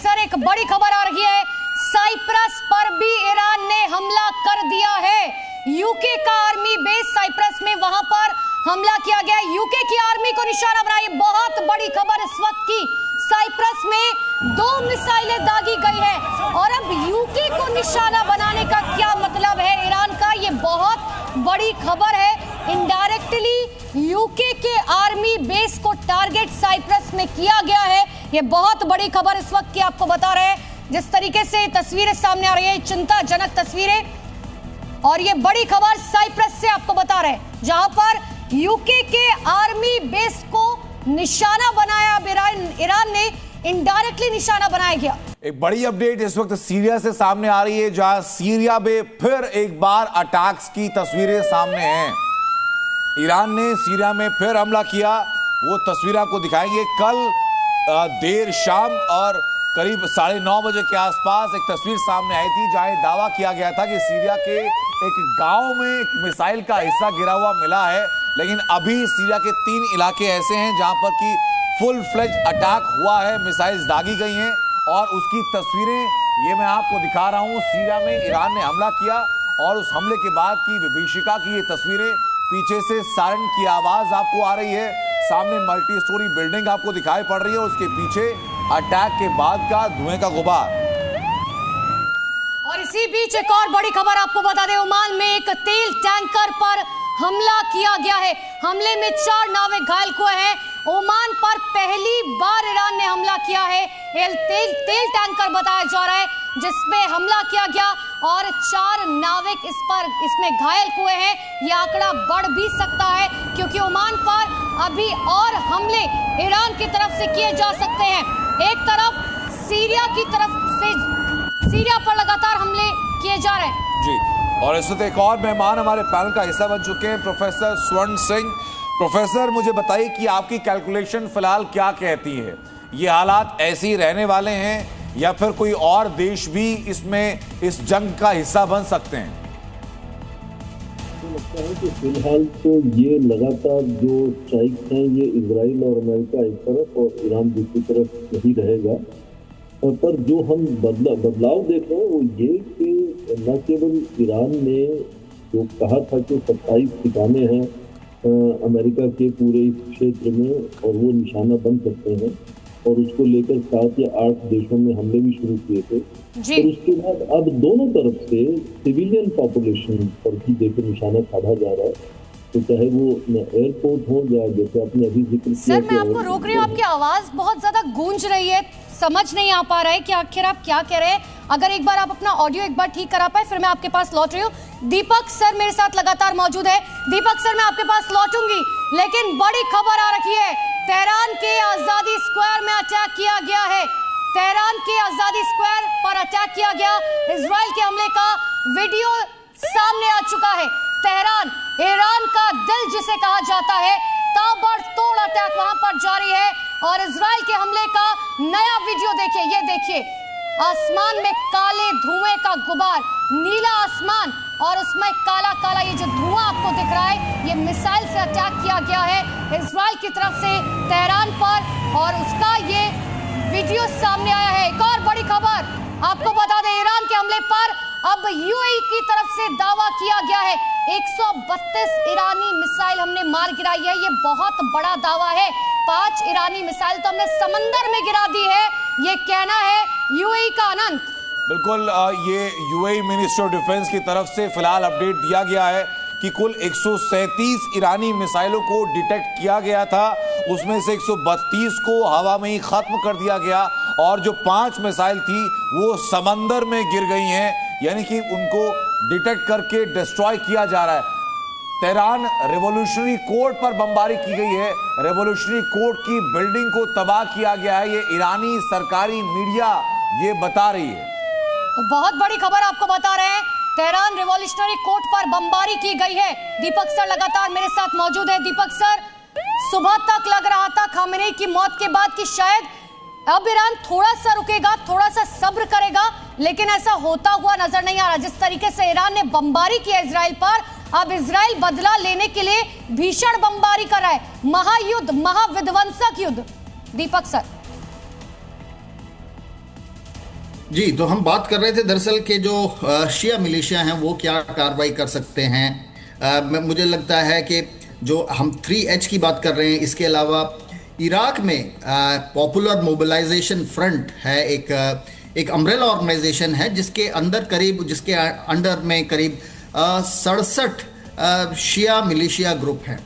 Sir एक बड़ी खबर आ रही है, साइप्रस पर भी ईरान ने हमला कर दिया है। यूके का आर्मी बेस साइप्रस में, वहां पर हमला किया गया। यूके की आर्मी को निशाना बनाई, बहुत बड़ी खबर इस वक्त की। साइप्रस में 2 मिसाइलें दागी गई है और अब यूके को निशाना बनाने का क्या मतलब है ईरान का, ये बहुत बड़ी खबर है। इनडायरेक्टली यूके के आर्मी बेस को टारगेट साइप्रस में किया गया है। ये बहुत बड़ी खबर इस वक्त की आपको बता रहे हैं। जिस तरीके से तस्वीरें सामने आ रही है, चिंताजनक तस्वीरें, और ये बड़ी खबर साइप्रस से आपको बता रहे हैं, जहां पर यूके के आर्मी बेस को निशाना बनाया। ईरान ने इनडायरेक्टली निशाना बनाया गया। एक बड़ी अपडेट इस वक्त सीरिया से सामने आ रही है, जहां सीरिया में फिर एक बार अटैक्स की तस्वीरें सामने हैं। ईरान ने सीरिया में फिर हमला किया, वो तस्वीर आपको दिखाएंगे। कल देर शाम और करीब 9:30 बजे के आसपास एक तस्वीर सामने आई थी, जहां दावा किया गया था कि सीरिया के एक गांव में एक मिसाइल का हिस्सा गिरा हुआ मिला है। लेकिन अभी सीरिया के 3 इलाके ऐसे हैं जहां पर कि फुल फ्लेज अटैक हुआ है, मिसाइल्स दागी गई हैं और उसकी तस्वीरें ये मैं आपको दिखा रहा हूं। सीरिया में ईरान ने हमला किया और उस हमले के बाद की विभीषिका की ये तस्वीरें, पीछे से सायरन की आवाज आपको आ रही है, सामने मल्टी स्टोरी बिल्डिंग आपको दिखाई पड़ रही है, उसके पीछे अटैक के बाद का धुएं का गुबार। और इसी बीच एक और बड़ी खबर आपको बता दें, ओमान में एक तेल टैंकर पर हमला किया गया है। हमले में 4 नाविक घायल हुए हैं। ओमान पर पहली बार ईरान ने हमला किया है। तेल टैंकर बताया जा रहा है जिसमें हमला किया गया और 4 नाविक इसमें घायल हुए हैं। यह आंकड़ा बढ़ भी सकता है क्योंकि ओमान पर अभी और हमले ईरान की तरफ से किए जा सकते हैं। एक तरफ सीरिया की तरफ से सीरिया पर लगातार हमले किए जा रहे हैं जी। और इस वक्त एक और मेहमान हमारे पैनल का हिस्सा बन चुके हैं, प्रोफेसर स्वर्ण सिंह। प्रोफेसर, मुझे बताइए कि आपकी कैलकुलेशन फिलहाल क्या कहती है, ये हालात ऐसे ही रहने वाले हैं या फिर कोई और देश भी इसमें इस जंग का हिस्सा बन सकते हैं? मुझे लगता है कि फिलहाल तो ये लगातार जो स्ट्राइक्स हैं ये इजराइल और अमेरिका एक तरफ और ईरान दूसरी तरफ नहीं रहेगा। पर जो हम बदलाव देख रहे हैं वो ये कि न केवल ईरान ने जो कहा था कि 27 ठिकाने हैं अमेरिका के पूरे क्षेत्र में और वो निशाना बन सकते हैं, और उसको लेकर 7 या 8 देशों में हमले भी शुरू किए थे। और उसके बाद अब दोनों तरफ से सिविलियन पॉपुलेशन पर भी देखकर निशाना साधा जा रहा है, तो चाहे वो एयरपोर्ट हो या जैसे आपने अभी जिक्र किया। सर मैं आपको रोक रही हूँ, आपकी आवाज बहुत ज्यादा गूंज रही है, समझ नहीं आ पा रहा है कि आखिर आप क्या कह रहे हैं। अगर एक बार आप अपना ऑडियो एक बार ठीक करा पाए फिर मैं आपके पास लौट रही हूँ। दीपक सर मेरे साथ लगातार मौजूद है। दीपक सर मैं आपके पास लौटूंगी, लेकिन बड़ी खबर आ रही है, तेहरान के आजादी स्क्वायर में अटैक किया गया है। तेहरान के आजादी स्क्वायर पर अटैक किया गया। इजराइल के हमले का वीडियो सामने आ चुका है। तेहरान, ईरान का दिल जिसे कहा जाता है, ताबड़तोड़ अटैक वहां पर जारी है और इजराइल के हमले का नया वीडियो देखिए। ये देखिए, आसमान में काले धुएं का गुबार, नीला आसमान और उसमें काला काला ये जो धुआं आपको दिख रहा है, ये मिसाइल से अटैक किया गया है इजराइल की तरफ से तेहरान पर, और उसका ये वीडियो सामने आया है। एक और बड़ी खबर आपको बता दें, ईरान के हमले पर अब यूएई की तरफ से दावा किया गया है 132 ईरानी मिसाइल हमने मार गिराई है। ये बहुत बड़ा दावा है। 5 ईरानी मिसाइल तो हमने समंदर में गिरा दी है, ये कहना है यूएई का। अनंत, बिल्कुल, ये यूएई मिनिस्ट्री ऑफ डिफेंस की तरफ से फिलहाल अपडेट दिया गया है कि कुल 137 ईरानी मिसाइलों को डिटेक्ट किया गया था, उसमें से 132 को हवा में ही खत्म कर दिया गया और जो 5 मिसाइल थी वो समंदर में गिर गई हैं, यानी कि उनको डिटेक्ट करके डिस्ट्रॉय किया जा रहा है। तेहरान रेवोल्यूशनरी कोर्ट पर बमबारी की गई है, रेवोल्यूशनरी कोर्ट की बिल्डिंग को तबाह किया गया है, ये ईरानी सरकारी मीडिया ये बता रही है। तो बहुत बड़ी खबर आपको बता रहे हैं, तेहरान रेवोल्यूशनरी कोर्ट पर बमबारी की गई है। दीपक सर लगातार मेरे साथ मौजूद है। दीपक सर, सुबह तक लग रहा था खामेनेई की मौत के बाद कि शायद अब ईरान थोड़ा सा रुकेगा, थोड़ा सा सब्र करेगा, लेकिन ऐसा होता हुआ नजर नहीं आ रहा। जिस तरीके से ईरान ने बमबारी किया इजराइल पर, अब इजराइल बदला लेने के लिए भीषण बमबारी कर रहा है, महायुद्ध, महाविध्वंसक युद्ध। दीपक सर, जी, तो हम बात कर रहे थे दरअसल के जो शिया मिलिशिया हैं वो क्या कार्रवाई कर सकते हैं। मुझे लगता है कि जो हम 3H की बात कर रहे हैं, इसके अलावा इराक में पॉपुलर मोबिलाइजेशन फ्रंट है, एक अम्ब्रेला ऑर्गेनाइजेशन है जिसके अंडर में करीब 67 शिया मिलिशिया ग्रुप हैं।